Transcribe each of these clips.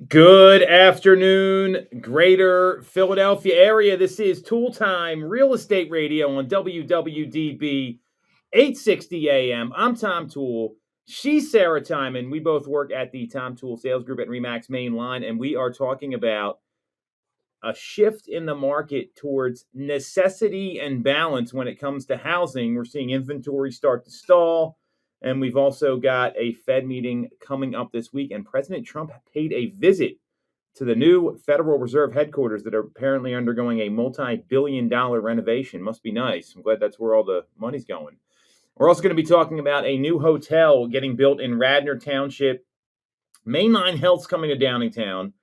Good afternoon, greater Philadelphia area. This is Toole Time Real Estate Radio on WWDB 860 AM. I'm Tom Toole. She's Sarah Tymon. We both work at the Tom Toole Sales Group at RE/MAX Main Line, and we are talking about a shift in the market towards necessity and balance when it comes to housing. We're seeing inventory start to stall. And we've also got a Fed meeting coming up this week. And President Trump paid a visit to the new Federal Reserve headquarters that are apparently undergoing a multi-billion-dollar renovation. Must be nice. I'm glad that's where all the money's going. We're also going to be talking about a new hotel getting built in Radnor Township. Mainline Health's coming to Downingtown.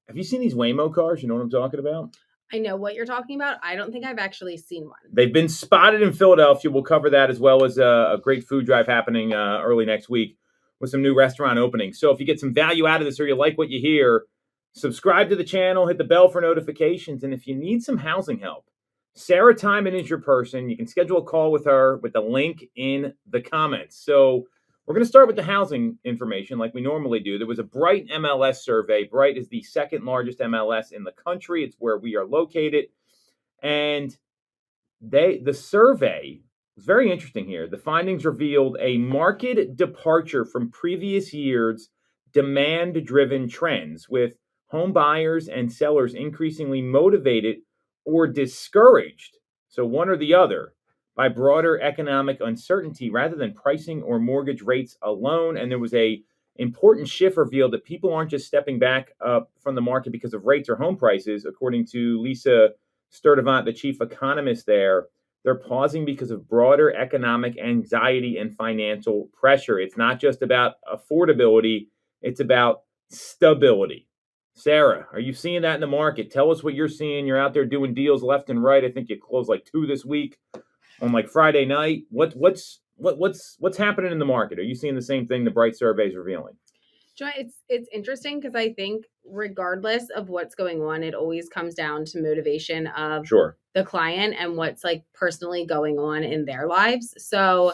Have you seen these Waymo cars? You know what I'm talking about? I know what you're talking about. I don't think I've actually seen one. They've been spotted in Philadelphia. We'll cover that as well as a great food drive happening early next week with some new restaurant openings. So if you get some value out of this or you like what you hear, subscribe to the channel, hit the bell for notifications. And if you need some housing help, Sarah Tymon is your person. You can schedule a call with her with the link in the comments. So we're going to start with the housing information like we normally do. There was a Bright MLS survey. Bright is the second largest MLS in the country. It's where we are located. And the survey was very interesting here. The findings revealed a marked departure from previous years' demand-driven trends, with home buyers and sellers increasingly motivated or discouraged, so one or the other, by broader economic uncertainty rather than pricing or mortgage rates alone. And there was a important shift revealed that people aren't just stepping back from the market because of rates or home prices. According to Lisa Sturdivant, the chief economist there, they're pausing because of broader economic anxiety and financial pressure. It's not just about affordability, it's about stability. Sarah, are you seeing that in the market? Tell us what you're seeing. You're out there doing deals left and right. I think you closed like 2 this week on like Friday night. What's happening in the market? Are you seeing the same thing the Bright survey is revealing? Joy, it's interesting because I think regardless of what's going on, it always comes down to motivation of the client and what's like personally going on in their lives. So,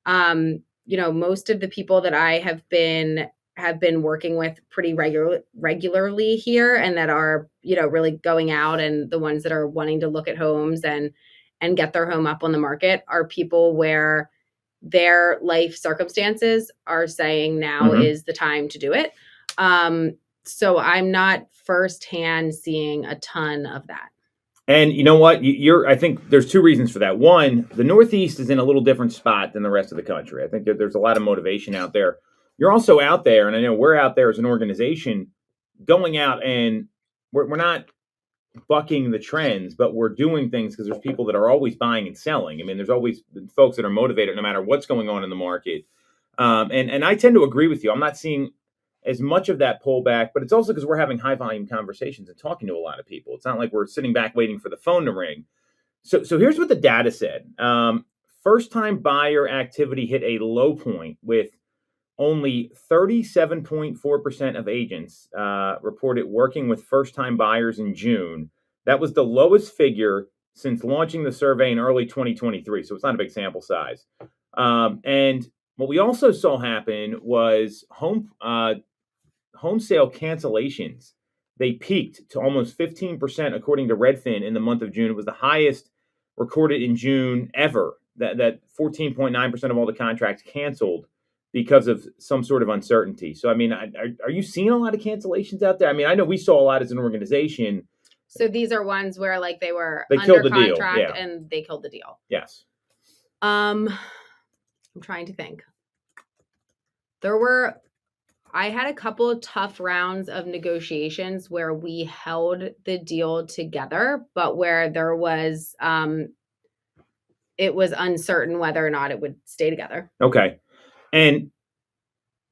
most of the people that I have been working with pretty regularly here and that are, really going out, and the ones that are wanting to look at homes and get their home up on the market are people where their life circumstances are saying now is the time to do it. So I'm not firsthand seeing a ton of that. And you know what? I think there's 2 reasons for that. One, the Northeast is in a little different spot than the rest of the country. I think there's a lot of motivation out there. You're also out there, and I know we're out there as an organization going out, and we're not bucking the trends, but we're doing things because there's people that are always buying and selling. I mean, there's always folks that are motivated no matter what's going on in the market. And I tend to agree with you. I'm not seeing as much of that pullback, but it's also because we're having high volume conversations and talking to a lot of people. It's not like we're sitting back waiting for the phone to ring. So here's what the data said. First time buyer activity hit a low point with only 37.4% of agents reported working with first-time buyers in June. That was the lowest figure since launching the survey in early 2023, so it's not a big sample size. And what we also saw happen was home sale cancellations. They peaked to almost 15%, according to Redfin, in the month of June. It was the highest recorded in June ever. That 14.9% of all the contracts canceled because of some sort of uncertainty. So, I mean, are you seeing a lot of cancellations out there? I mean, I know we saw a lot as an organization. So these are ones where like they under contract and they killed the deal. Yes. I'm trying to think. I had a couple of tough rounds of negotiations where we held the deal together, but where there was, it was uncertain whether or not it would stay together. Okay. And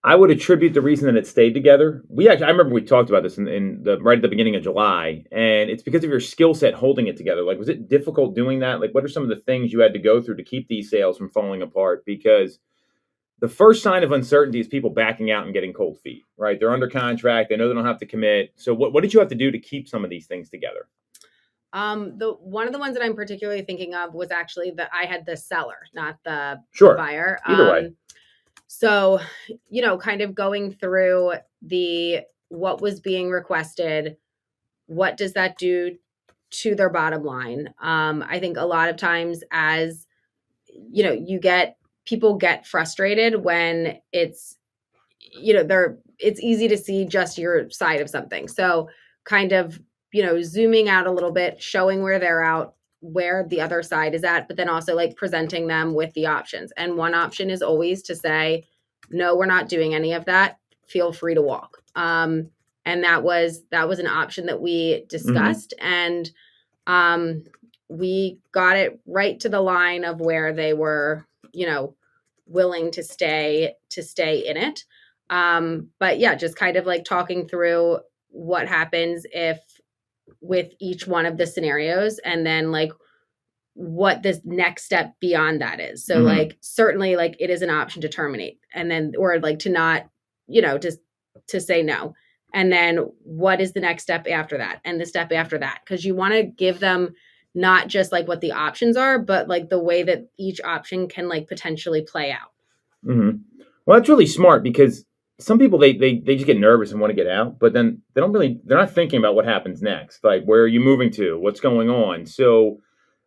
I would attribute the reason that it stayed together. I remember we talked about this right at the beginning of July, and it's because of your skill set holding it together. Like, was it difficult doing that? Like, what are some of the things you had to go through to keep these sales from falling apart? Because the first sign of uncertainty is people backing out and getting cold feet, right? They're under contract. They know they don't have to commit. So what did you have to do to keep some of these things together? One of the ones that I'm particularly thinking of was actually that I had the seller, not the buyer. Either way. So, kind of going through the what was being requested, what does that do to their bottom line. I think a lot of times, as you know, people get frustrated when it's, you know, it's easy to see just your side of something. So kind of, you know, zooming out a little bit, showing where they're out, where the other side is at, but then also like presenting them with the options. And one option is always to say, no, we're not doing any of that. Feel free to walk. And that was an option that we discussed, and we got it right to the line of where they were, you know, willing to stay in it. But yeah, just kind of like talking through what happens if with each one of the scenarios, and then like what this next step beyond that is. So like certainly like it is an option to terminate, and then or like to not, you know, just to say no. And then what is the next step after that, and the step after that, because you want to give them not just like what the options are, but like the way that each option can like potentially play out. Well, that's really smart, because some people, they just get nervous and want to get out, but then they're not thinking about what happens next. Like, where are you moving to? What's going on? So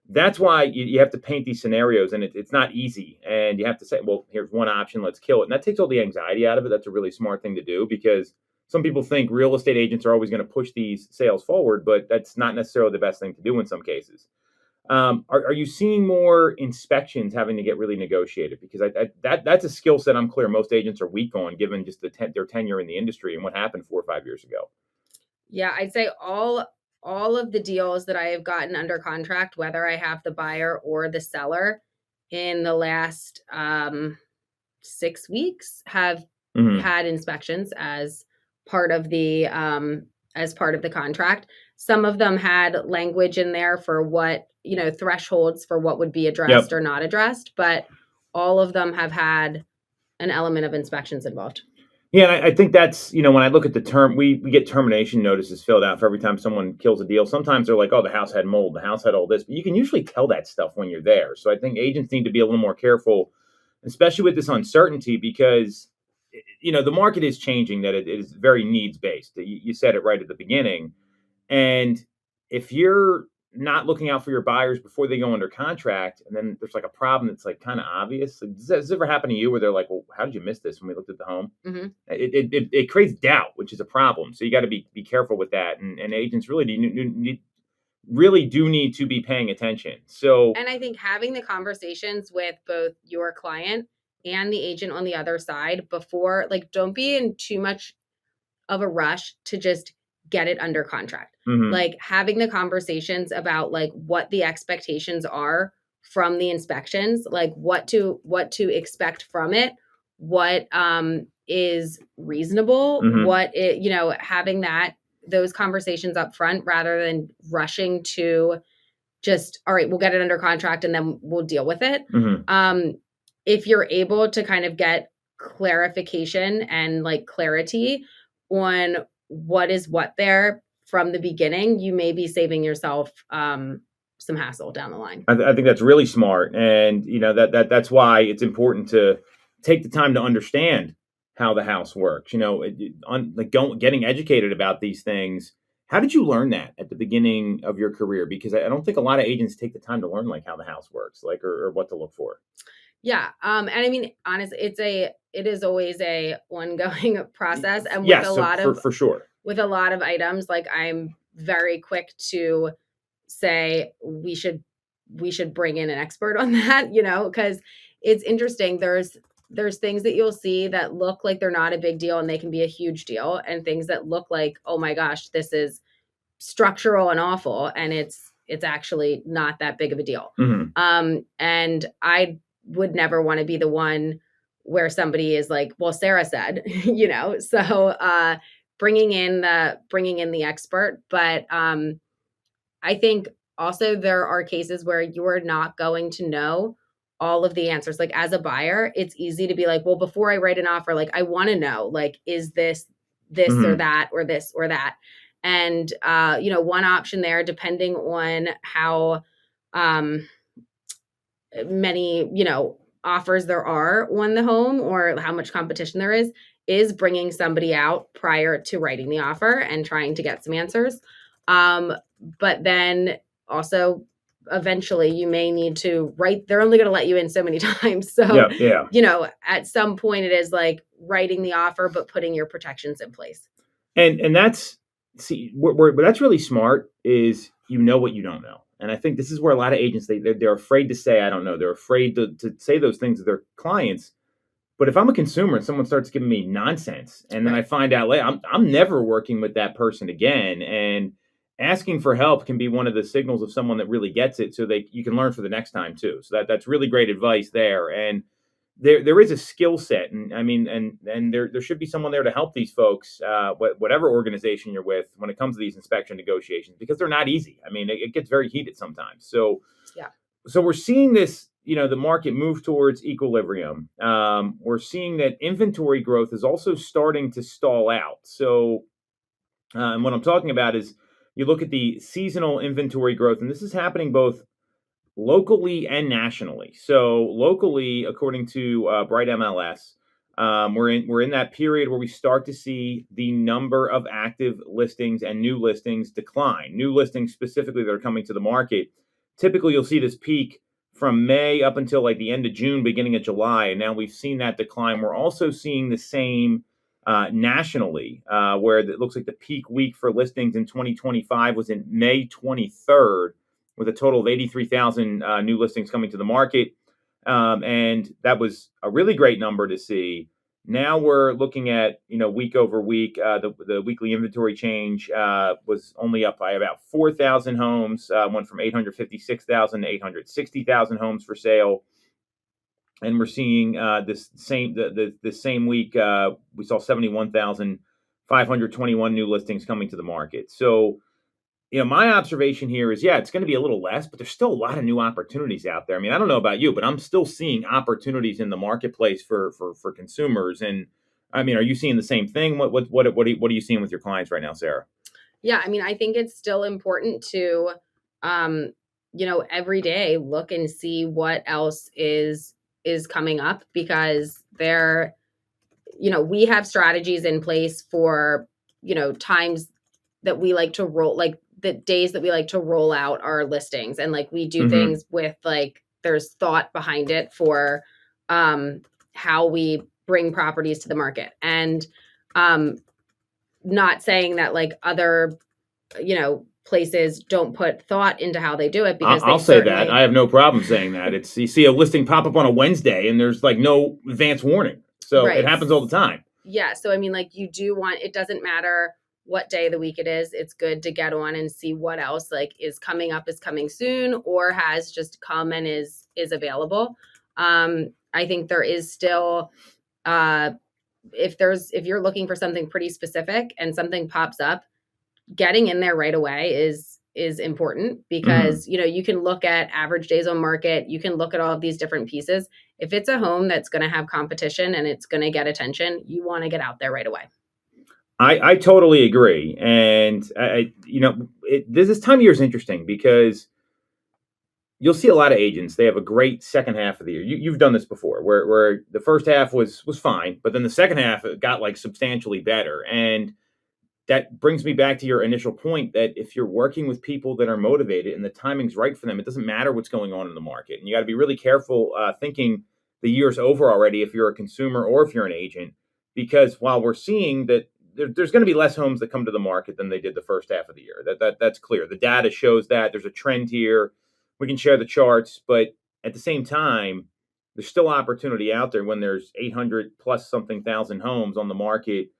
that's why you have to paint these scenarios, and it's not easy. And you have to say, well, here's one option, let's kill it. And that takes all the anxiety out of it. That's a really smart thing to do, because some people think real estate agents are always going to push these sales forward, but that's not necessarily the best thing to do in some cases. Are you seeing more inspections having to get really negotiated? Because that's a skill set I'm clear most agents are weak on, given just their tenure in the industry and what happened 4 or 5 years ago. Yeah, I'd say all of the deals that I have gotten under contract, whether I have the buyer or the seller, in the last 6 weeks have had inspections as part of the contract. Some of them had language in there for what, you know, thresholds for what would be addressed or not addressed, but all of them have had an element of inspections involved. Yeah, and I think that's, you know, when I look at the term, we get termination notices filled out for every time someone kills a deal. Sometimes they're like, oh, the house had mold, the house had all this, but you can usually tell that stuff when you're there. So I think agents need to be a little more careful, especially with this uncertainty, because, you know, the market is changing, that it is very needs based. You said it right at the beginning. And if you're not looking out for your buyers before they go under contract, and then there's like a problem that's like kind of obvious. Like, does this ever happen to you where they're like, well, how did you miss this when we looked at the home? It creates doubt, which is a problem. So you got to be careful with that. And agents really do need to be paying attention. So, and I think having the conversations with both your client and the agent on the other side before, like, don't be in too much of a rush to just get it under contract. Like having the conversations about like what the expectations are from the inspections, like what to expect from it, what is reasonable, what it, you know, having those conversations up front rather than rushing to just, all right, we'll get it under contract and then we'll deal with it. If you're able to kind of get clarification and like clarity on what is what there from the beginning, you may be saving yourself some hassle down the line. I think that's really smart. And, you know, that's why it's important to take the time to understand how the house works, you know, getting educated about these things. How did you learn that at the beginning of your career? Because I don't think a lot of agents take the time to learn like how the house works, like, or what to look for. Yeah. And I mean, honestly, it is always a ongoing process. And with for sure, with a lot of items, like I'm very quick to say we should bring in an expert on that, you know, because it's interesting. There's things that you'll see that look like they're not a big deal and they can be a huge deal, and things that look like, oh my gosh, this is structural and awful, and it's actually not that big of a deal. And I would never want to be the one where somebody is like, well, Sarah said, you know, so bringing in the expert. But I think also there are cases where you're not going to know all of the answers. Like as a buyer, it's easy to be like, well, before I write an offer, like I want to know, like, is this or that, or this or that? And, you know, one option there, depending on how many, you know, offers there are on the home or how much competition there is is bringing somebody out prior to writing the offer and trying to get some answers. But then also eventually you may need to write, they're only going to let you in so many times. So, at some point it is like writing the offer, but putting your protections in place. And that's, where that's really smart is, what you don't know. And I think this is where a lot of agents, they're afraid to say, I don't know. They're afraid to say those things to their clients. But if I'm a consumer and someone starts giving me nonsense, and then I find out later, I'm never working with that person again. And asking for help can be one of the signals of someone that really gets it, so you can learn for the next time too. So that's really great advice there. And there is a skill set, and I mean, and there should be someone there to help these folks, whatever organization you're with, when it comes to these inspection negotiations, because they're not easy. I mean, it gets very heated sometimes. So we're seeing this. The market move towards equilibrium. We're seeing that inventory growth is also starting to stall out. So, and what I'm talking about is, you look at the seasonal inventory growth, and this is happening both locally and nationally. So locally, according to Bright MLS, we're in that period where we start to see the number of active listings and new listings decline. New listings specifically that are coming to the market. Typically, you'll see this peak from May up until like the end of June, beginning of July, and now we've seen that decline. We're also seeing the same nationally, where it looks like the peak week for listings in 2025 was in May 23rd, with a total of 83,000 new listings coming to the market. And that was a really great number to see. Now we're looking at, week over week, the weekly inventory change was only up by about 4,000 homes, went from 856,000 to 860,000 homes for sale. And we're seeing the same week, we saw 71,521 new listings coming to the market. So, my observation here is, it's going to be a little less, but there's still a lot of new opportunities out there. I mean, I don't know about you, but I'm still seeing opportunities in the marketplace for consumers. And I mean, are you seeing the same thing? What are you seeing with your clients right now, Sarah? Yeah, I mean, I think it's still important to, every day look and see what else is coming up, because we have strategies in place for, times that we like to roll, like the days that we like to roll out our listings, and like we do things with, like, there's thought behind it for how we bring properties to the market. And not saying that like other places don't put thought into how they do it, because I'll say that. I have no problem saying that. It's, you see a listing pop up on a Wednesday and there's like no advance warning. So it happens all the time. Yeah. So I mean, like, you do want, it doesn't matter what day of the week it is, it's good to get on and see what else like is coming up, is coming soon, or has just come and is available. I think there is still, if you're looking for something pretty specific and something pops up, getting in there right away is important, because you can look at average days on market, you can look at all of these different pieces. If it's a home that's going to have competition and it's going to get attention, you want to get out there right away. I totally agree. And this time of year is interesting, because you'll see a lot of agents, they have a great second half of the year. You've done this before, where the first half was fine, but then the second half it got like substantially better. And that brings me back to your initial point, that if you're working with people that are motivated and the timing's right for them, it doesn't matter what's going on in the market. And you got to be really careful thinking the year's over already if you're a consumer or if you're an agent, because while we're seeing that there's going to be less homes that come to the market than they did the first half of the year. That's clear. The data shows that. There's a trend here. We can share the charts, but at the same time, there's still opportunity out there when there's 800 plus something thousand homes on the market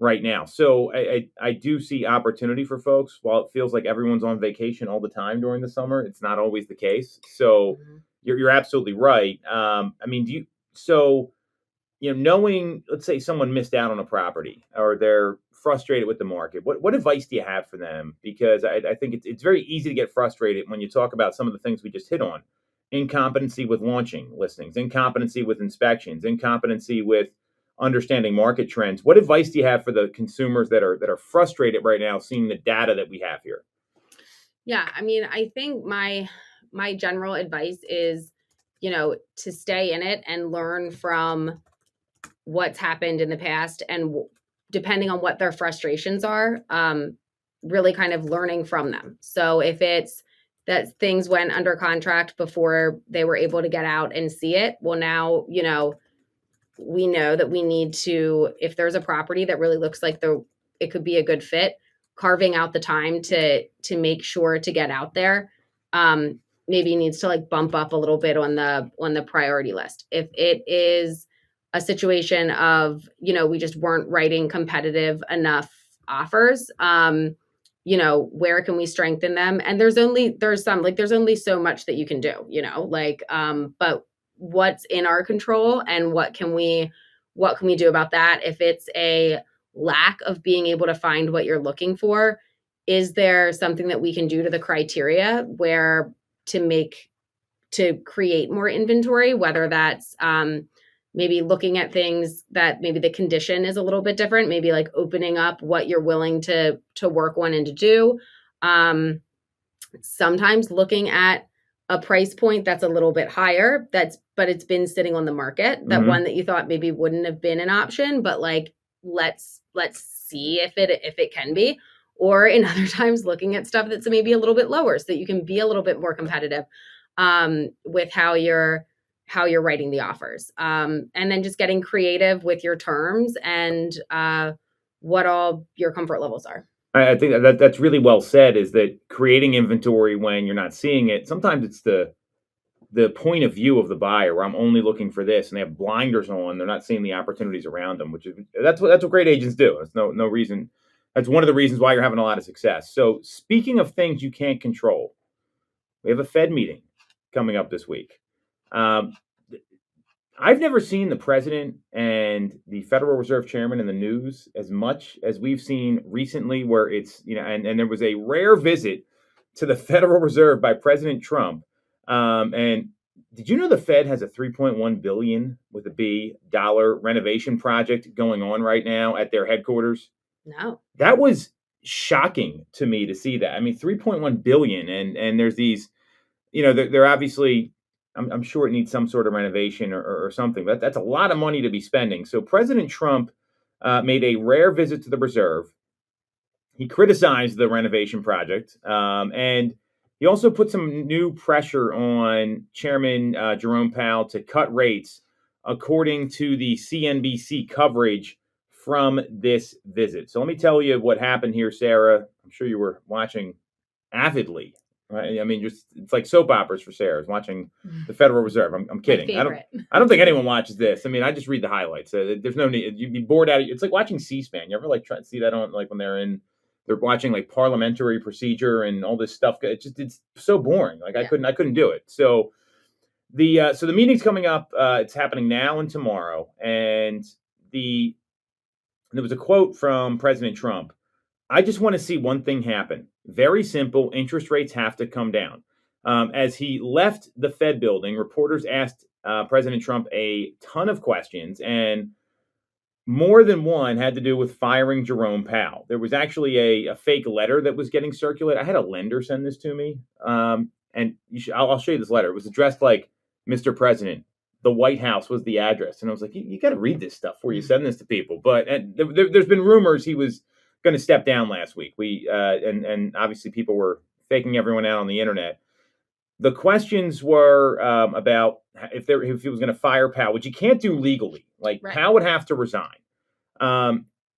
right now. So I do see opportunity for folks. While it feels like everyone's on vacation all the time during the summer, it's not always the case. So you're absolutely right. I mean, knowing, let's say someone missed out on a property or they're frustrated with the market, what advice do you have for them? Because I think it's very easy to get frustrated when you talk about some of the things we just hit on: incompetency with launching listings, incompetency with inspections, incompetency with understanding market trends. What advice do you have for the consumers that are frustrated right now seeing the data that we have here? Yeah, I mean, I think my general advice is, to stay in it and learn from what's happened in the past, and depending on what their frustrations are, really kind of learning from them. So if it's that things went under contract before they were able to get out and see it, well, now, we know that we need to, if there's a property that really looks like it could be a good fit, carving out the time to make sure to get out there, maybe needs to like bump up a little bit on the priority list. If it is a situation of, we just weren't writing competitive enough offers, where can we strengthen them? And there's only so much that you can do, but what's in our control and what can we do about that? If it's a lack of being able to find what you're looking for, is there something that we can do to the criteria where to create more inventory, whether that's maybe looking at things that maybe the condition is a little bit different, maybe like opening up what you're willing to work on and to do. Sometimes looking at a price point that's a little bit higher, but it's been sitting on the market, that one that you thought maybe wouldn't have been an option, but like, let's see if it can be. Or in other times, looking at stuff that's maybe a little bit lower so that you can be a little bit more competitive with how you're writing the offers. And then just getting creative with your terms and what all your comfort levels are. I think that's really well said, is that creating inventory when you're not seeing it, sometimes it's the point of view of the buyer, where I'm only looking for this and they have blinders on, they're not seeing the opportunities around them, that's what great agents do. That's no reason. That's one of the reasons why you're having a lot of success. So speaking of things you can't control, we have a Fed meeting coming up this week. I've never seen the president and the Federal Reserve Chairman in the news as much as we've seen recently, where it's, and there was a rare visit to the Federal Reserve by President Trump. And did you know the Fed has a $3.1 billion with a B dollar renovation project going on right now at their headquarters? No. That was shocking to me to see that. I mean, $3.1 billion, and there's these, they're obviously, I'm sure it needs some sort of renovation or something, but that's a lot of money to be spending. So President Trump made a rare visit to the Reserve. He criticized the renovation project, and he also put some new pressure on Chairman Jerome Powell to cut rates, according to the CNBC coverage from this visit. So let me tell you what happened here, Sarah. I'm sure you were watching avidly. Right? I mean, it's like soap operas for Sarah, watching the Federal Reserve. I'm kidding. I don't think anyone watches this. I mean, I just read the highlights. There's no need. You'd be bored out of it. It's like watching C-SPAN. You ever like try to see that on, like, when they're watching like parliamentary procedure and all this stuff? It's so boring. Like, yeah. I couldn't do it. So the meeting's coming up. It's happening now and tomorrow. And there was a quote from President Trump. I just want to see one thing happen. Very simple. Interest rates have to come down. As he left the Fed building, reporters asked President Trump a ton of questions, and more than one had to do with firing Jerome Powell. There was actually a fake letter that was getting circulated. I had a lender send this to me, and I'll show you this letter. It was addressed like, Mr. President, the White House was the address. And I was like, you got to read this stuff before you send this to people. But there's been rumors he was going to step down last week. And obviously people were faking everyone out on the internet. The questions were about if he was going to fire Powell, which he can't do legally. Like, right. Powell would have to resign.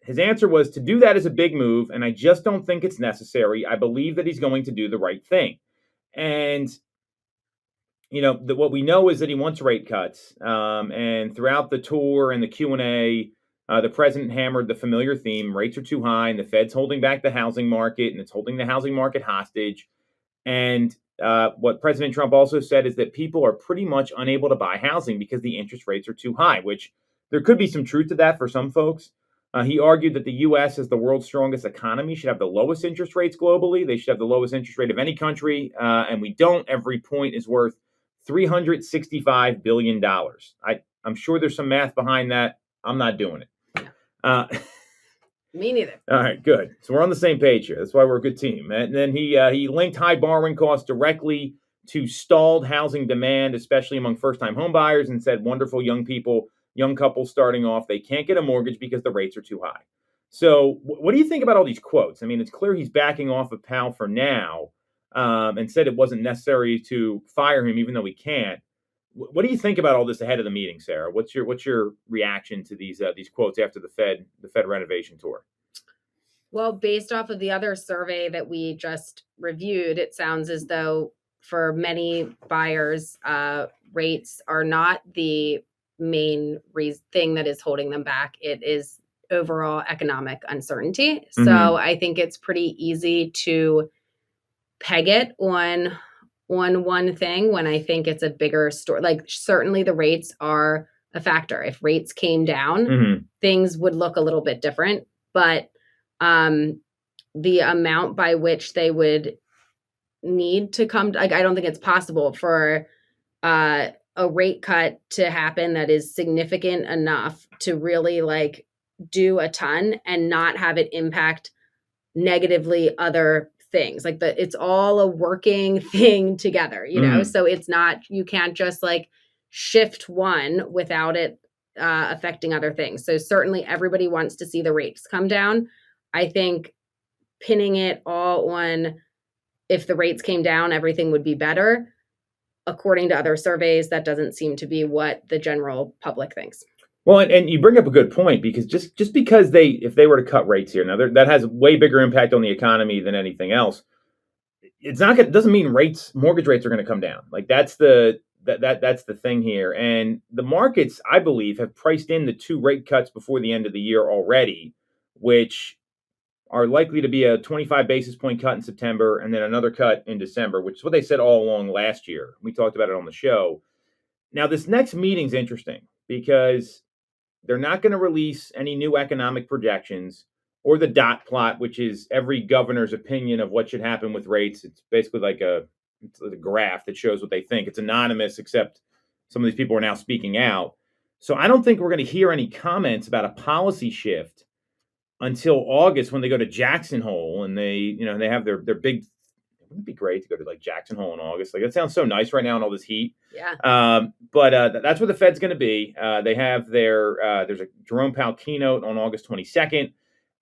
His answer was, to do that is a big move, and I just don't think it's necessary. I believe that he's going to do the right thing. And what we know is that he wants rate cuts. And throughout the tour and the Q&A, the president hammered the familiar theme: rates are too high, and the Fed's holding back the housing market, and it's holding the housing market hostage. And what President Trump also said is that people are pretty much unable to buy housing because the interest rates are too high, which there could be some truth to that for some folks. He argued that the U.S., as the world's strongest economy, should have the lowest interest rates globally. They should have the lowest interest rate of any country, and we don't. Every point is worth $365 billion. I'm sure there's some math behind that. I'm not doing it. Me neither. All right, good. So we're on the same page here. That's why we're a good team. And then he linked high borrowing costs directly to stalled housing demand, especially among first-time home buyers, and said wonderful young people young couples starting off, they can't get a mortgage because the rates are too high. So what do you think about all these quotes? I mean, it's clear he's backing off of Powell for now, and said it wasn't necessary to fire him, even though he can't. What do you think about all this ahead of the meeting, Sarah? What's your reaction to these quotes after the Fed renovation tour? Well, based off of the other survey that we just reviewed, it sounds as though for many buyers, rates are not the main thing that is holding them back. It is overall economic uncertainty. Mm-hmm. So I think it's pretty easy to peg it on one thing when I think it's a bigger story. Like, certainly the rates are a factor. If rates came down, mm-hmm. things would look a little bit different. But the amount by which they would need to come, like, I don't think it's possible for a rate cut to happen that is significant enough to really like do a ton and not have it impact negatively other things. Like, it's all a working thing together, you know? So it's not, you can't just like shift one without it affecting other things. So certainly everybody wants to see the rates come down. I think pinning it all on if the rates came down, everything would be better. According to other surveys, that doesn't seem to be what the general public thinks. Well, and you bring up a good point, because just because if they were to cut rates here, now that has way bigger impact on the economy than anything else. It's not doesn't mean mortgage rates are going to come down. Like, that's the thing here. And the markets, I believe, have priced in the 2 rate cuts before the end of the year already, which are likely to be a 25 basis point cut in September and then another cut in December, which is what they said all along last year. We talked about it on the show. Now, this next meeting's interesting because they're not going to release any new economic projections or the dot plot, which is every governor's opinion of what should happen with rates. It's basically like a graph that shows what they think. It's anonymous, except some of these people are now speaking out. So I don't think we're going to hear any comments about a policy shift until August, when they go to Jackson Hole and they have their big. It would be great to go to like Jackson Hole in August. Like, that sounds so nice right now in all this heat. Yeah. But that's where the Fed's going to be. They have there's a Jerome Powell keynote on August 22nd.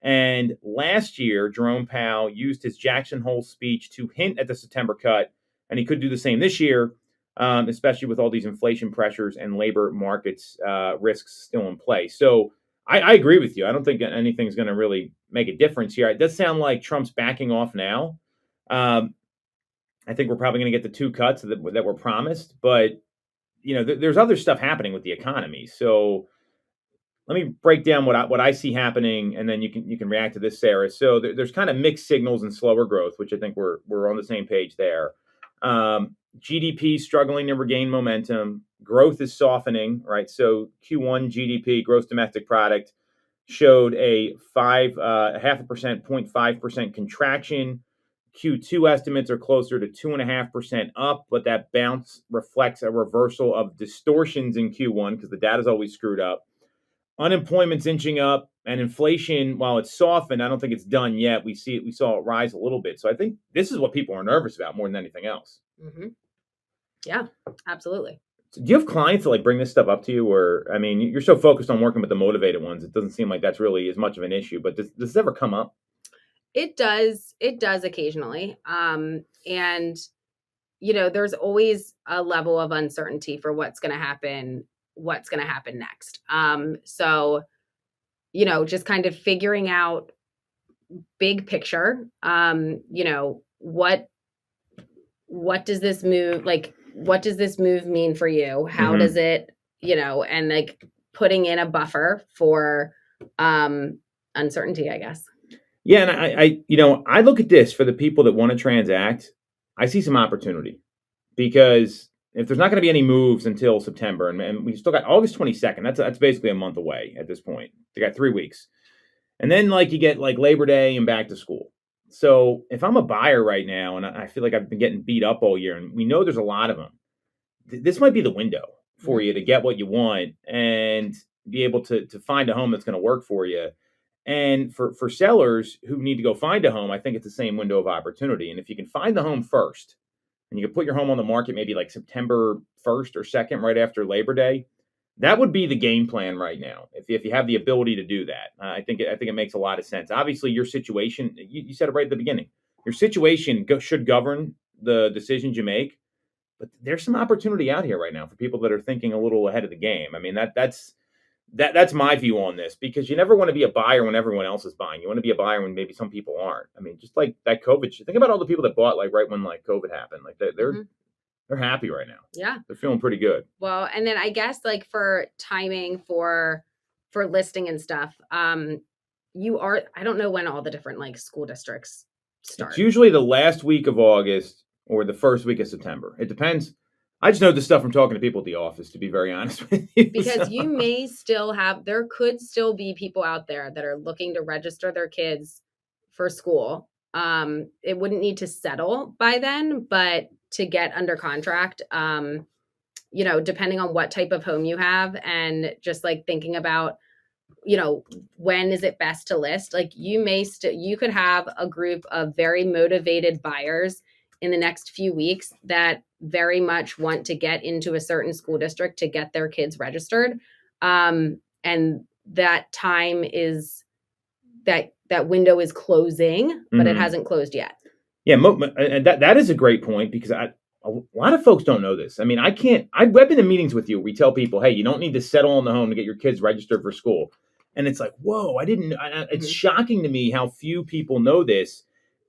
And last year, Jerome Powell used his Jackson Hole speech to hint at the September cut, and he could do the same this year, especially with all these inflation pressures and labor markets risks still in play. So I agree with you. I don't think anything's going to really make a difference here. It does sound like Trump's backing off now. I think we're probably going to get the 2 cuts that were promised, but there's other stuff happening with the economy. So let me break down what I see happening, and then you can react to this, Sarah. So there's kind of mixed signals and slower growth, which I think we're on the same page there. GDP struggling to regain momentum. Growth is softening, right? So Q1 GDP, gross domestic product, showed a 0.5% contraction. Q2 estimates are closer to 2.5% up, but that bounce reflects a reversal of distortions in Q1 because the data is always screwed up. Unemployment's inching up, and inflation, while it's softened, I don't think it's done yet. We saw it rise a little bit. So I think this is what people are nervous about more than anything else. Mm-hmm. Yeah, absolutely. So do you have clients that like bring this stuff up to you, or I mean, you're so focused on working with the motivated ones, it doesn't seem like that's really as much of an issue. But does this ever come up? It does. It does occasionally. And there's always a level of uncertainty for what's going to happen next. So, just kind of figuring out big picture, what does this move, like, what does this move mean for you? How does it, and like putting in a buffer for, uncertainty, I guess. Yeah. And I look at this for the people that want to transact. I see some opportunity, because if there's not going to be any moves until September, and we still got August 22nd, that's basically a month away at this point. They got 3 weeks. And then like you get like Labor Day and back to school. So if I'm a buyer right now, and I feel like I've been getting beat up all year, and we know there's a lot of them, this might be the window for you to get what you want and be able to find a home that's going to work for you. And for sellers who need to go find a home, I think it's the same window of opportunity. And if you can find the home first, and you can put your home on the market maybe like September 1st or 2nd, right after Labor Day, that would be the game plan right now. If you have the ability to do that, I think it makes a lot of sense. Obviously, your situation, you said it right at the beginning. Your situation should govern the decisions you make, but there's some opportunity out here right now for people that are thinking a little ahead of the game. I mean, that's my view on this, because you never want to be a buyer when everyone else is buying. You want to be a buyer when maybe some people aren't. I mean, just like that COVID shit. Think about all the people that bought like right when like COVID happened. Like they're happy right now. Yeah. They're feeling pretty good. Well, and then I guess like for timing for listing and stuff, I don't know when all the different like school districts start. It's usually the last week of August or the first week of September. It depends. I just know this stuff from talking to people at the office, to be very honest with you. Because you may still there could still be people out there that are looking to register their kids for school. It wouldn't need to settle by then, but to get under contract, depending on what type of home you have, and just like thinking about, when is it best to list? Like you could have a group of very motivated buyers in the next few weeks that very much want to get into a certain school district to get their kids registered. And that time is that window is closing, but it hasn't closed yet. Yeah. And that is a great point, because a lot of folks don't know this. I mean, I've been in meetings with you. We tell people, hey, you don't need to settle on the home to get your kids registered for school. And it's like, whoa, it's shocking to me how few people know this.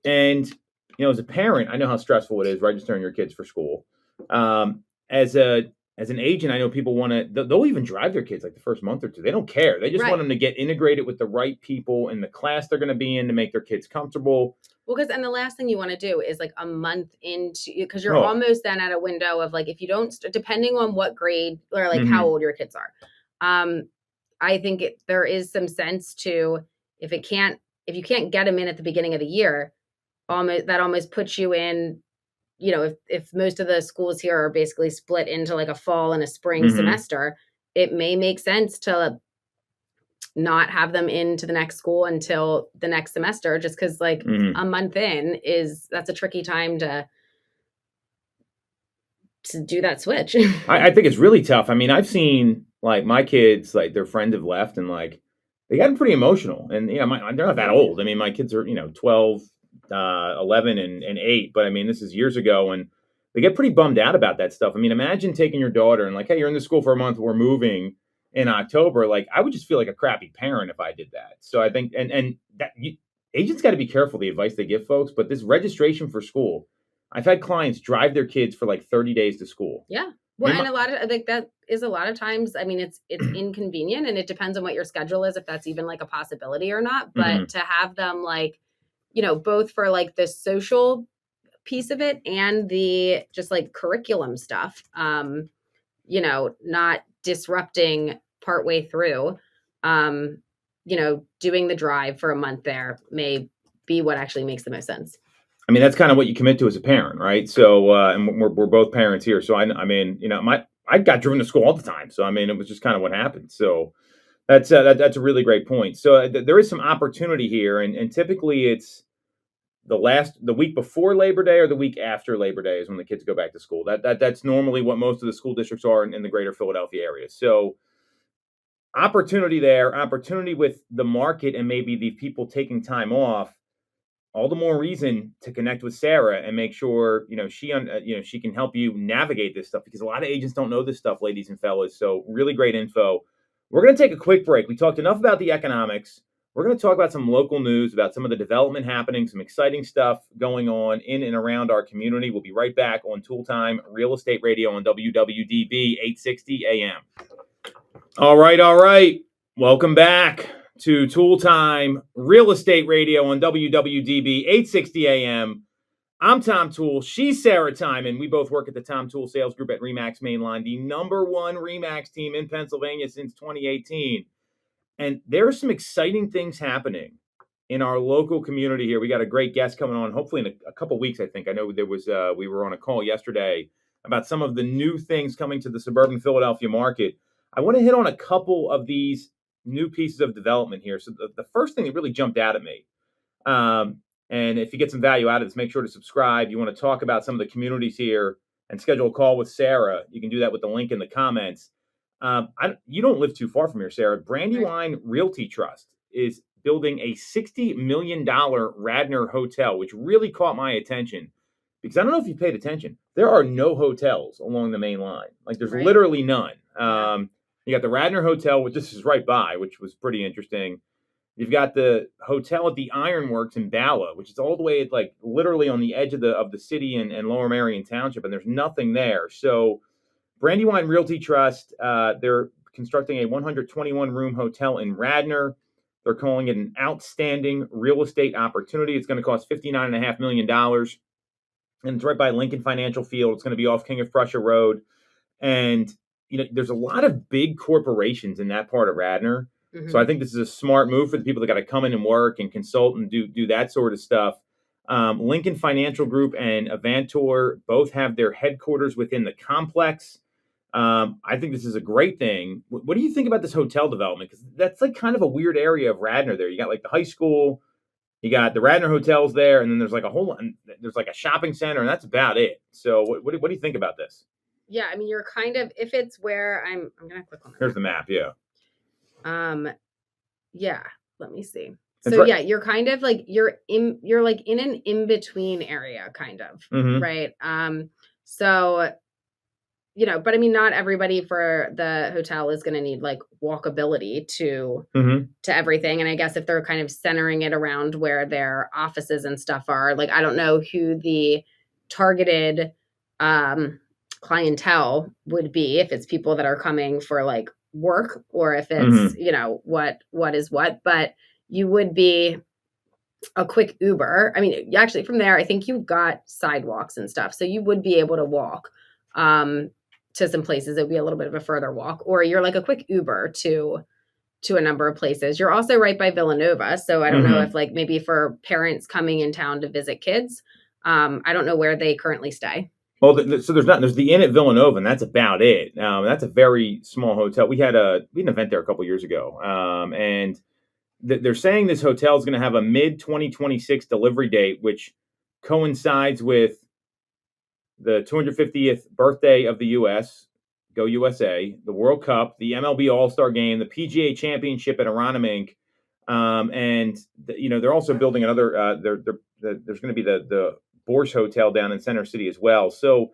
And, as a parent, I know how stressful it is registering your kids for school. As an agent, I know people they'll even drive their kids like the first month or two. They don't care. They just want them to get integrated with the right people in the class they're going to be in to make their kids comfortable. Well, and the last thing you want to do is like a month into, because you're almost then at a window of like, if you don't, depending on what grade or like how old your kids are. I think there is some sense to, if you can't get them in at the beginning of the year, that almost puts you in, if most of the schools here are basically split into like a fall and a spring semester, it may make sense to not have them into the next school until the next semester, just because like a month in that's a tricky time to do that switch. I think it's really tough. I mean, I've seen like my kids, like their friends have left and like they got pretty emotional, and they're not that old. I mean, my kids are 12, 11 and 8, but I mean, this is years ago, and they get pretty bummed out about that stuff. I mean, imagine taking your daughter and like, hey, you're in the school for a month, we're moving in October. Like, I would just feel like a crappy parent if I did that. So I think, and that agents got to be careful the advice they give folks. But this registration for school, I've had clients drive their kids for like 30 days to school. Yeah. Well, and that is a lot of times, I mean, it's inconvenient, and it depends on what your schedule is, if that's even like a possibility or not. But to have them like, both for like the social piece of it and the just like curriculum stuff, not disrupting partway through, doing the drive for a month there may be what actually makes the most sense. I mean, that's kind of what you commit to as a parent, right? So, and we're both parents here. So I mean, I got driven to school all the time. So, I mean, it was just kind of what happened. So that's a really great point. So there is some opportunity here, and typically it's the week before Labor Day or the week after Labor Day is when the kids go back to school. That's normally what most of the school districts are in the greater Philadelphia area. So opportunity there, opportunity with the market, and maybe the people taking time off. All the more reason to connect with Sarah and make sure, she can help you navigate this stuff, because a lot of agents don't know this stuff, ladies and fellas. So really great info. We're going to take a quick break. We talked enough about the economics. We're going to talk about some local news, about some of the development happening, some exciting stuff going on in and around our community. We'll be right back on Toole Time Real Estate Radio on WWDB 860 AM. All right. Welcome back to Toole Time Real Estate Radio on WWDB 860 AM. I'm Tom Toole. She's Sarah Tymon. We both work at the Tom Toole Sales Group at RE/MAX Mainline, the #1 RE/MAX team in Pennsylvania since 2018. And there are some exciting things happening in our local community here. We got a great guest coming on, hopefully in a couple weeks, I think. I know there was we were on a call yesterday about some of the new things coming to the suburban Philadelphia market. I want to hit on a couple of these new pieces of development here. So the first thing that really jumped out at me, and if you get some value out of this, make sure to subscribe. You want to talk about some of the communities here and schedule a call with Sarah, you can do that with the link in the comments. you don't live too far from here, Sarah. Brandywine Realty Trust is building a $60 million Radnor hotel, which really caught my attention because I don't know if you paid attention. There are no hotels along the main line. Like there's literally none. You got the Radnor Hotel, which this is right by, which was pretty interesting. You've got the hotel at the Ironworks in Bala, which is all the way like literally on the edge of the city and Lower Merion Township, and there's nothing there. So Brandywine Realty Trust, they're constructing a 121-room hotel in Radnor. They're calling it an outstanding real estate opportunity. It's going to cost $59.5 million. And it's right by Lincoln Financial Field. It's going to be off King of Prussia Road. And, there's a lot of big corporations in that part of Radnor. So I think this is a smart move for the people that got to come in and work and consult and do that sort of stuff. Lincoln Financial Group and Avantor both have their headquarters within the complex. I think this is a great thing. What do you think about this hotel development? Because that's like kind of a weird area of Radnor there. You got like the high school, you got the Radnor hotels there, and then there's like there's like a shopping center, and that's about it. So what do you think about this? Yeah, I mean, you're kind of, if it's where I'm going to click on Here's the map, yeah. Yeah, let me see. So yeah, you're kind of like, you're like in an in-between area, kind of, right? So, but I mean, not everybody for the hotel is going to need like walkability to everything. And I guess if they're kind of centering it around where their offices and stuff are, like, I don't know who the targeted, clientele would be, if it's people that are coming for like work or if it's what is what, but you would be a quick Uber. I mean, actually from there I think you've got sidewalks and stuff, so you would be able to walk to some places. It would be a little bit of a further walk, or you're like a quick Uber to a number of places. You're also right by Villanova, so I don't know if like maybe for parents coming in town to visit kids, I don't know where they currently stay. Well, so there's the Inn at Villanova, and that's about it. That's a very small hotel. We had an event there a couple years ago, and they're saying this hotel is going to have a mid-2026 delivery date, which coincides with the 250th birthday of the U.S., go USA, the World Cup, the MLB All-Star Game, the PGA Championship at Aronimink, and they're also building another. There's going to be the Borscht Hotel down in Center City as well. So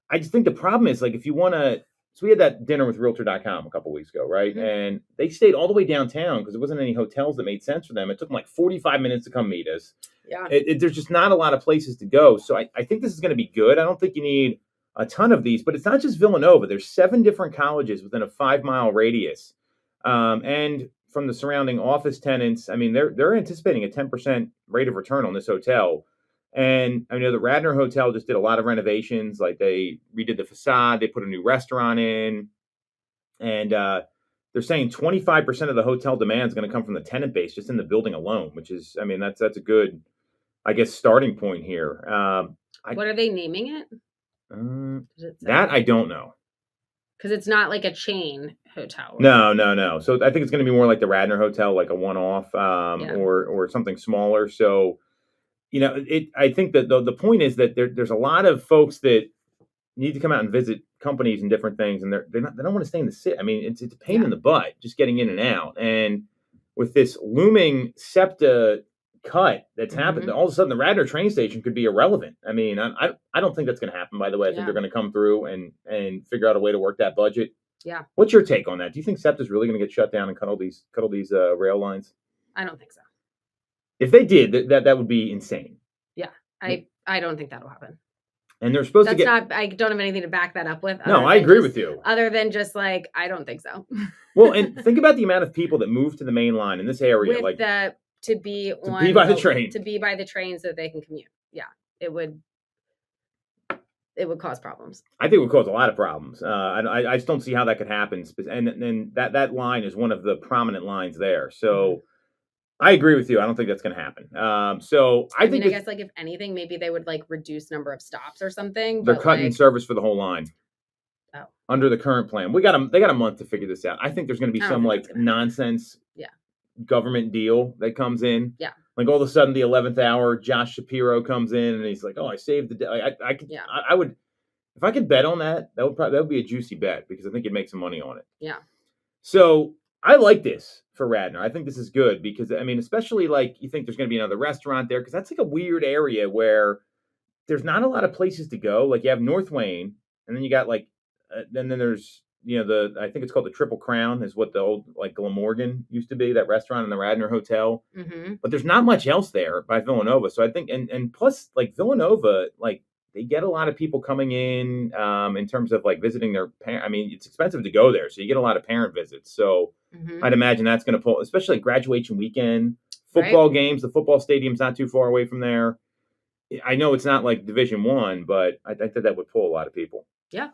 I just think the problem is, like, if you want to, so we had that dinner with Realtor.com a couple weeks ago, right? And they stayed all the way downtown because there wasn't any hotels that made sense for them. It took them like 45 minutes to come meet us. Yeah. There's just not a lot of places to go. So I think this is going to be good. I don't think you need a ton of these, but it's not just Villanova. There's 7 different colleges within a 5-mile radius. And from the surrounding office tenants, I mean, they're anticipating a 10% rate of return on this hotel. And I know the Radnor Hotel just did a lot of renovations. Like they redid the facade, they put a new restaurant in, and they're saying 25% of the hotel demand is going to come from the tenant base just in the building alone, which is, I mean, that's a good, I guess, starting point here. What are they naming it? That I don't know. Because it's not like a chain hotel. Right? No. So I think it's going to be more like the Radnor Hotel, like a one-off or something smaller. So. I think that the point is that there's a lot of folks that need to come out and visit companies and different things, and they don't want to stay in the city. I mean, it's a pain in the butt just getting in and out. And with this looming SEPTA cut that's happened, all of a sudden the Radnor train station could be irrelevant. I mean, I don't think that's going to happen. By the way, I think they're going to come through and figure out a way to work that budget. Yeah. What's your take on that? Do you think SEPTA is really going to get shut down and cut all these rail lines? I don't think so. If they did, that would be insane. Yeah, I don't think that'll happen. And they're supposed to get... I don't have anything to back that up with. No, I agree with you. Other than just like, I don't think so. Well, and think about the amount of people that move to the main line in this area. With to be by the train. To be by the train so they can commute. Yeah, it would cause problems. I think it would cause a lot of problems. I just don't see how that could happen. And that line is one of the prominent lines there. So... I agree with you. I don't think that's going to happen. So I think, I guess like if anything, maybe they would like reduce number of stops or something. They're cutting service for the whole line. Oh. Under the current plan, they got a month to figure this out. I think there's going to be some like nonsense, government deal that comes in. Yeah. Like all of a sudden, the 11th hour, Josh Shapiro comes in and he's like, "Oh, I saved the day." I would. If I could bet on that, that would be a juicy bet because I think you'd make some money on it. Yeah. So I like this for Radnor. I think this is good because, I mean, especially like you think there's going to be another restaurant there because that's like a weird area where there's not a lot of places to go. Like you have North Wayne, and then you got like, then there's, I think it's called the Triple Crown is what the old like Glamorgan used to be, that restaurant in the Radnor Hotel. Mm-hmm. But there's not much else there by Villanova. So I think, and plus like Villanova, like they get a lot of people coming in terms of like visiting their parents. I mean, it's expensive to go there. So you get a lot of parent visits. So I'd imagine that's going to pull, especially like graduation weekend, football games. The football stadium's not too far away from there. I know it's not like Division I, but I think that would pull a lot of people. Yeah.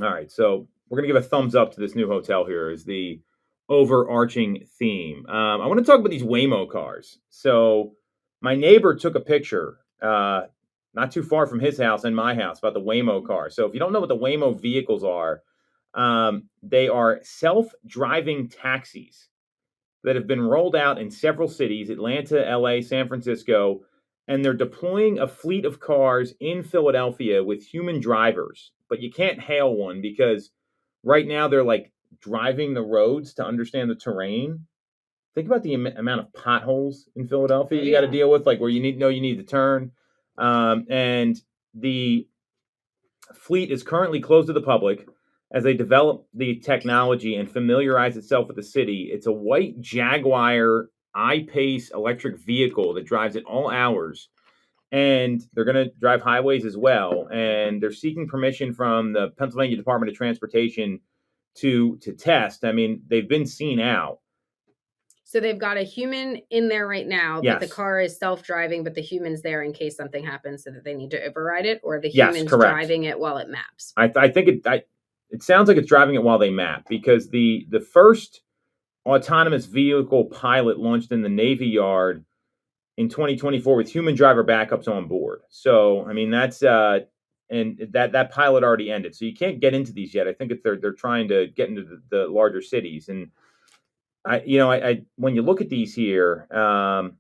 All right. So we're going to give a thumbs up to this new hotel here is the overarching theme. I want to talk about these Waymo cars. So my neighbor took a picture not too far from his house and my house about the Waymo car. So if you don't know what the Waymo vehicles are, they are self-driving taxis that have been rolled out in several cities, Atlanta, LA, San Francisco, and they're deploying a fleet of cars in Philadelphia with human drivers. But you can't hail one because right now they're like driving the roads to understand the terrain. Think about the amount of potholes in Philadelphia you got to deal with, like where you need to turn. And the fleet is currently closed to the public as they develop the technology and familiarize itself with the city. It's a white Jaguar I-Pace electric vehicle that drives at all hours. And they're going to drive highways as well. And they're seeking permission from the Pennsylvania Department of Transportation to test. I mean, they've been seen out. So they've got a human in there right now, yes. But the car is self-driving, but the human's there in case something happens so that they need to override it, or the human's driving it while it maps. I think it sounds like it's driving it while they map because the first autonomous vehicle pilot launched in the Navy Yard in 2024 with human driver backups on board. So, I mean, that's and that pilot already ended. So you can't get into these yet. I think they're trying to get into the larger cities. And I when you look at these here, I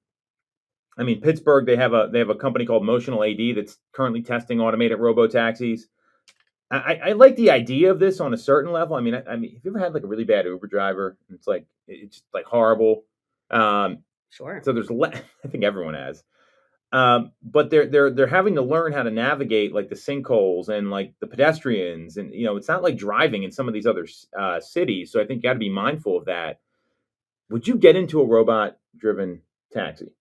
mean, Pittsburgh, they have a company called Motional AD that's currently testing automated robo-taxis. I like the idea of this on a certain level. I mean, have you ever had like a really bad Uber driver? It's like horrible. Sure. So there's I think everyone has. But they're having to learn how to navigate like the sinkholes and like the pedestrians, and it's not like driving in some of these other cities. So I think you got to be mindful of that. Would you get into a robot-driven taxi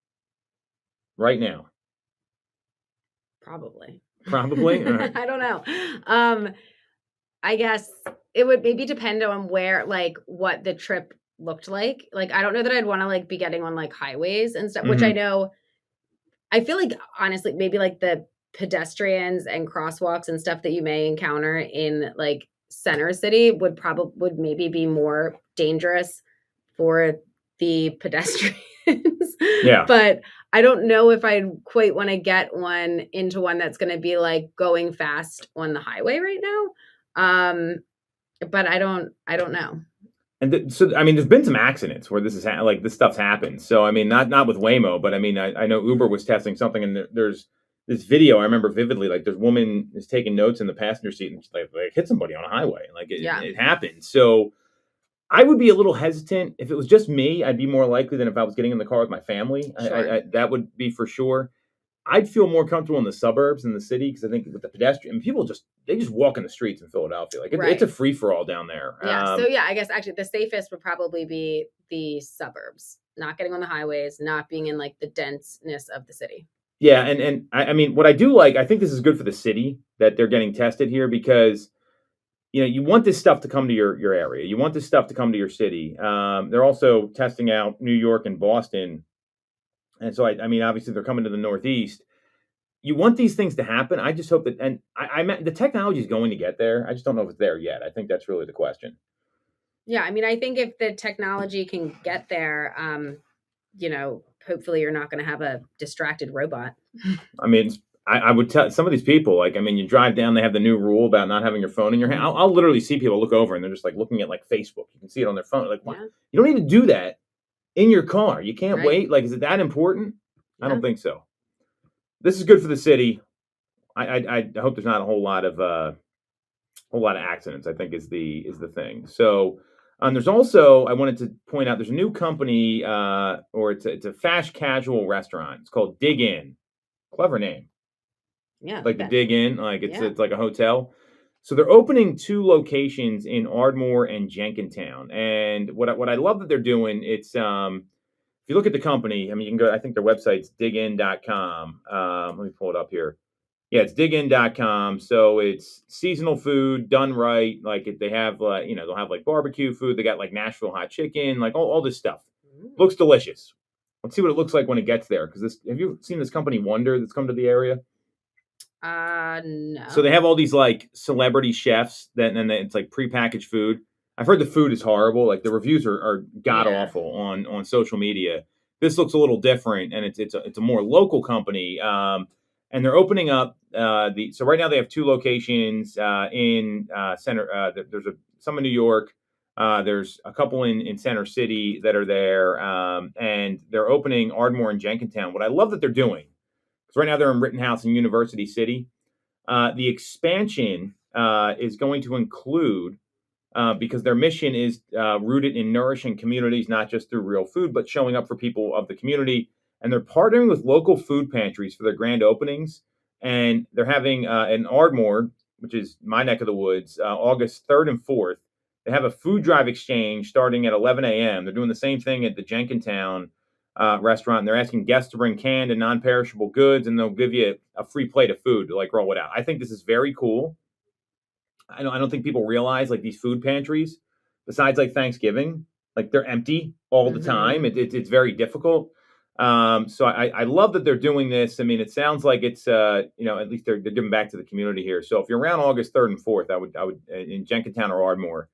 right now? Probably. Right. I don't know. I guess it would maybe depend on where, like, what the trip looked like. Like, I don't know that I'd want to like be getting on like highways and stuff, which I know. I feel like honestly, maybe like the pedestrians and crosswalks and stuff that you may encounter in like center city would maybe be more dangerous for the pedestrians. Yeah. But I don't know if I'd quite want to get into one that's going to be like going fast on the highway right now. But I don't know. And so, I mean, there's been some accidents where this stuff's happened. So, I mean, not with Waymo, but I mean, I know Uber was testing something, and there's this video I remember vividly. Like, this woman is taking notes in the passenger seat, and she like hit somebody on a highway. Like, it happened. So, I would be a little hesitant if it was just me. I'd be more likely than if I was getting in the car with my family. Sure. That would be for sure. I'd feel more comfortable in the suburbs than the city because I think with the pedestrian, people just walk in the streets in Philadelphia. Like it's a free for all down there. Yeah. So I guess actually the safest would probably be the suburbs, not getting on the highways, not being in like the denseness of the city. Yeah, and I mean, what I do like, I think this is good for the city that they're getting tested here because you want this stuff to come to your area. You want this stuff to come to your city. They're also testing out New York and Boston. And so, I mean, obviously, they're coming to the Northeast. You want these things to happen. I just hope that, and the technology is going to get there. I just don't know if it's there yet. I think that's really the question. Yeah, I mean, I think if the technology can get there, hopefully you're not going to have a distracted robot. I mean, I would tell some of these people, like, I mean, you drive down, they have the new rule about not having your phone in your hand. I'll literally see people look over and they're just like looking at like Facebook. You can see it on their phone. Like, what? You don't need to do that in your car. You can't wait. Like, is it that important? I don't think so. This is good for the city. I hope there's not a whole lot of accidents, I think is the thing. So there's also, I wanted to point out, there's a new company, or it's a fast casual restaurant. It's called Dig In. Clever name. Yeah. Like the Dig In, like it's like a hotel. So they're opening 2 locations in Ardmore and Jenkintown. And what I love that they're doing, it's if you look at the company, I mean, you can go, I think their website's digin.com. Let me pull it up here. Yeah, it's digin.com. So it's seasonal food done right. Like they have, they'll have like barbecue food. They got like Nashville hot chicken, like all this stuff. Looks delicious. Let's see what it looks like when it gets there. Because have you seen this company Wonder that's come to the area? No. So they have all these like celebrity chefs and it's like prepackaged food. I've heard the food is horrible. Like the reviews are god awful on social media. This looks a little different, and it's a more local company. And they're opening up so right now they have 2 locations in Center. There's some in New York. There's a couple in Center City that are there, and they're opening Ardmore and Jenkintown. What I love that they're doing, because right now they're in Rittenhouse and University City. The expansion is going to include, because their mission is rooted in nourishing communities, not just through real food, but showing up for people of the community. And they're partnering with local food pantries for their grand openings. And they're having in Ardmore, which is my neck of the woods, August 3rd and 4th. They have a food drive exchange starting at 11 a.m. They're doing the same thing at the Jenkintown restaurant. And they're asking guests to bring canned and non-perishable goods, and they'll give you a free plate of food to like roll it out. I think this is very cool. I don't think people realize, like, these food pantries, besides like Thanksgiving, like they're empty all the time. It's very difficult. So I love that they're doing this. I mean, it sounds like it's at least they're giving back to the community here. So if you're around August 3rd and 4th, I would in Jenkintown or Ardmore,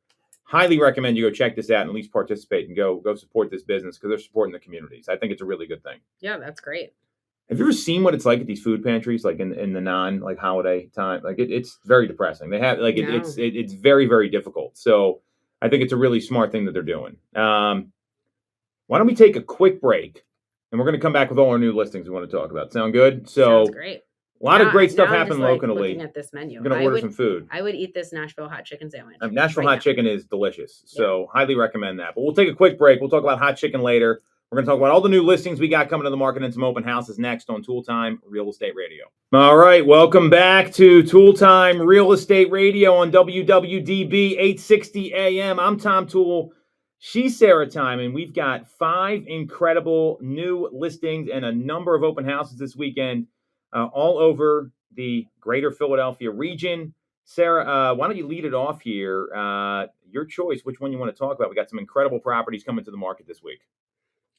highly recommend you go check this out and at least participate and go support this business, because they're supporting the communities. I think it's a really good thing. Yeah, that's great. Have you ever seen what it's like at these food pantries, like in the non like holiday time? Like it's very depressing. They have like it's very, very difficult. So I think it's a really smart thing that they're doing. Why don't we take a quick break, and we're going to come back with all our new listings we want to talk about. Sound good? So sounds great. A lot of great stuff happening locally. Looking at this menu, I'm going to order some food. I would eat this Nashville hot chicken sandwich. Nashville hot chicken is delicious, so highly recommend that. But we'll take a quick break. We'll talk about hot chicken later. We're going to talk about all the new listings we got coming to the market and some open houses next on Toole Time Real Estate Radio. All right, welcome back to Toole Time Real Estate Radio on WWDB 860 AM. I'm Tom Toole. She's Sarah Tymon. We've got 5 incredible new listings and a number of open houses this weekend, all over the greater Philadelphia region. Sarah, why don't you lead it off here? Your choice, which one you want to talk about. We got some incredible properties coming to the market this week.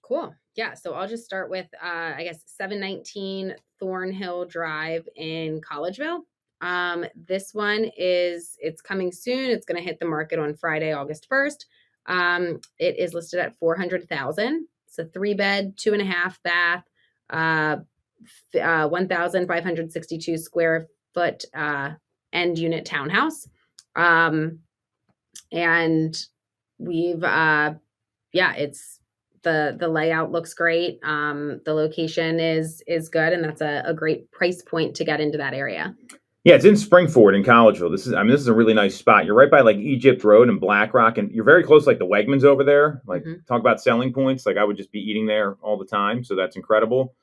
Cool. Yeah. So I'll just start with, 719 Thornhill Drive in Collegeville. This one it's coming soon. It's going to hit the market on Friday, August 1st. It is listed at $400,000. It's a 3-bed, 2.5 bath, 1,562 square foot, end unit townhouse. And we've, it's, the layout looks great. The location is good, and that's a great price point to get into that area. Yeah, it's in Springford in Collegeville. This is a really nice spot. You're right by like Egypt Road and Blackrock, and you're very close, like the Wegmans over there. Like, talk about selling points. Like, I would just be eating there all the time. So that's incredible.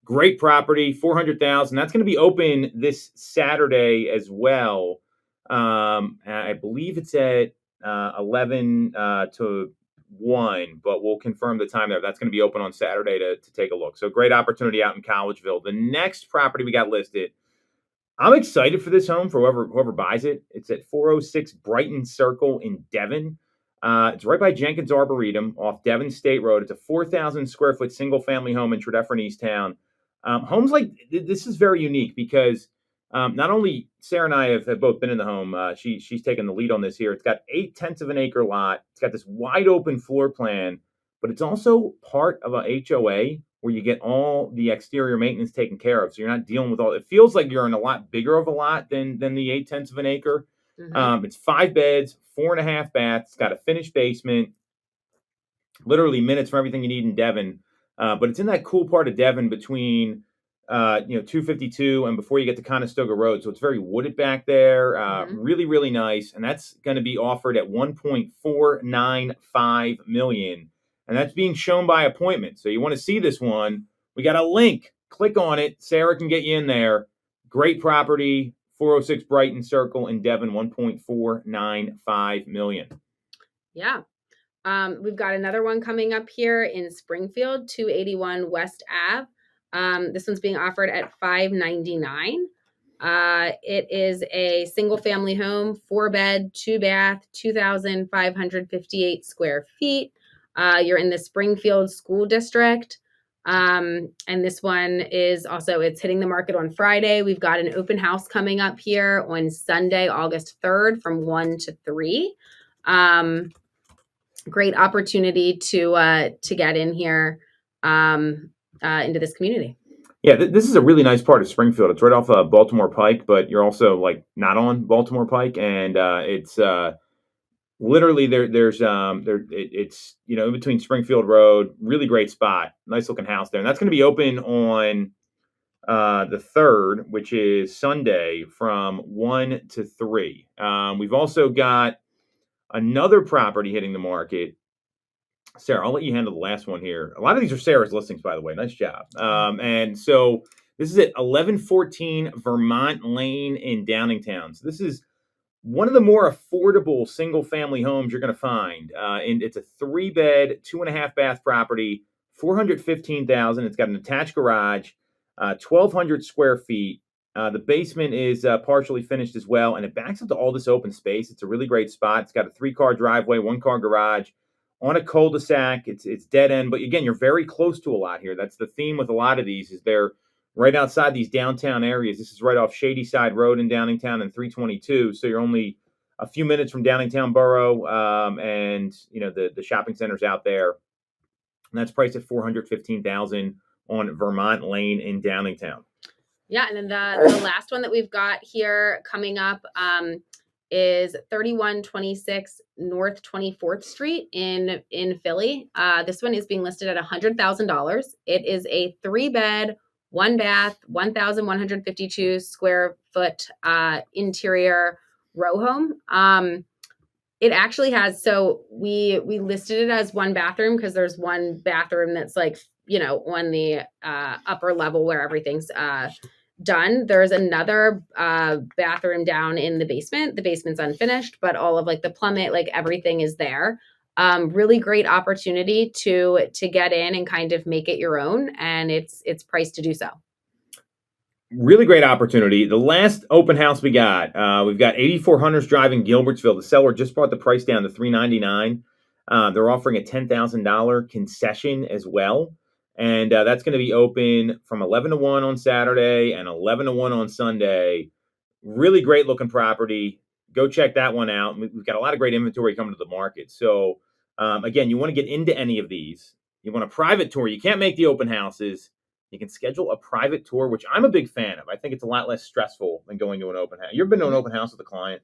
Great property, $400,000. That's going to be open this Saturday as well. I believe it's at 11 to 1, but we'll confirm the time there. That's going to be open on Saturday to take a look. So great opportunity out in Collegeville. The next property we got listed, I'm excited for this home for whoever buys it. It's at 406 Brighton Circle in Devon. It's right by Jenkins Arboretum off Devon State Road. It's a 4,000 square foot single family home in Tredeffern East Town. Homes like this is very unique because not only Sarah and I have both been in the home. She's taken the lead on this here. It's got 0.8 of an acre lot. It's got this wide open floor plan, but it's also part of a HOA where you get all the exterior maintenance taken care of. So you're not dealing with all. It feels like you're in a lot bigger of a lot than the 0.8 of an acre. It's 5 beds, 4.5 baths. It's got a finished basement. Literally minutes from everything you need in Devon. But it's in that cool part of Devon between 252, and before you get to Conestoga Road. So it's very wooded back there. Really, really nice. And that's going to be offered at $1.495 million. And that's being shown by appointment. So you want to see this one. We got a link. Click on it. Sarah can get you in there. Great property, 406 Brighton Circle in Devon, $1.495 million. Yeah. We've got another one coming up here in Springfield, 281 West Ave. This one's being offered at $599. It is a single family home, 4-bed, 2-bath, 2,558 square feet. You're in the Springfield School District. And this one is also, it's hitting the market on Friday. We've got an open house coming up here on Sunday, August 3rd from 1 to 3. Great opportunity to get in here into this community. Yeah, this is a really nice part of Springfield. It's right off Baltimore Pike, but you're also like not on Baltimore Pike, and it's literally it's in between Springfield Road. Really great spot, nice looking house there, and that's going to be open on the 3rd, which is Sunday from 1 to 3. We've also got another property hitting the market. Sarah, I'll let you handle the last one here. A lot of these are Sarah's listings, by the way. Nice job. And so this is at 1114 Vermont Lane in Downingtown. So this is one of the more affordable single-family homes you're going to find. And it's a 3-bed, 2.5-bath property, $415,000. It's got an attached garage, 1,200 square feet. The basement is partially finished as well, and it backs up to all this open space. It's a really great spot. It's got a 3-car driveway, 1-car garage. On a cul-de-sac, it's dead end, but again, you're very close to a lot here. That's the theme with a lot of these, is they're right outside these downtown areas. This is right off Shady Side Road in Downingtown and 322, so you're only a few minutes from Downingtown Borough, and the shopping center's out there. And that's priced at $415,000 on Vermont Lane in Downingtown. Yeah, and then the last one that we've got here coming up is 3126 North 24th Street in Philly. This one is being listed at $100,000. It is a 3-bed, 1-bath, 1,152 square foot interior row home. It actually has, so we listed it as 1 bathroom because there's 1 bathroom that's like, on the upper level where everything's done. There's another bathroom down in the basement. The basement's unfinished, but all of like the plumbing, like everything is there. Really great opportunity to get in and kind of make it your own, and it's priced to do so. Really great opportunity. The last open house we've got 84 Hunters Drive in Gilbertsville. The seller just brought the price down to $399. They're offering a $10,000 concession as well. And that's going to be open from 11 to 1 on Saturday and 11 to 1 on Sunday. Really great looking property. Go check that one out. We've got a lot of great inventory coming to the market. So, again, you want to get into any of these. You want a private tour. You can't make the open houses. You can schedule a private tour, which I'm a big fan of. I think it's a lot less stressful than going to an open house. You ever been to an open house with a client?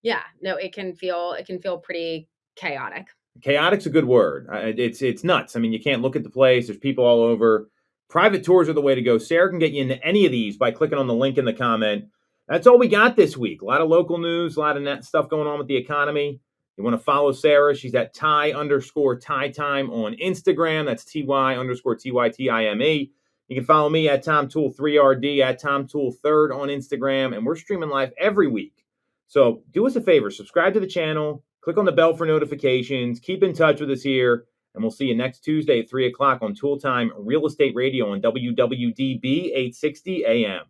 Yeah, no, it can feel pretty chaotic. Chaotic's a good word. It's nuts. I mean, you can't look at the place. There's people all over. Private tours are the way to go. Sarah can get you into any of these by clicking on the link in the comment. That's all we got this week. A lot of local news, a lot of net stuff going on with the economy. You want to follow Sarah? She's at Ty_TyTime on Instagram. That's TY_TYTIME. You can follow me at TomToole3RD, at TomToole3rd on Instagram. And we're streaming live every week. So do us a favor. Subscribe to the channel. Click on the bell for notifications. Keep in touch with us here. And we'll see you next Tuesday at 3 o'clock on Toole Time Real Estate Radio on WWDB 860 AM.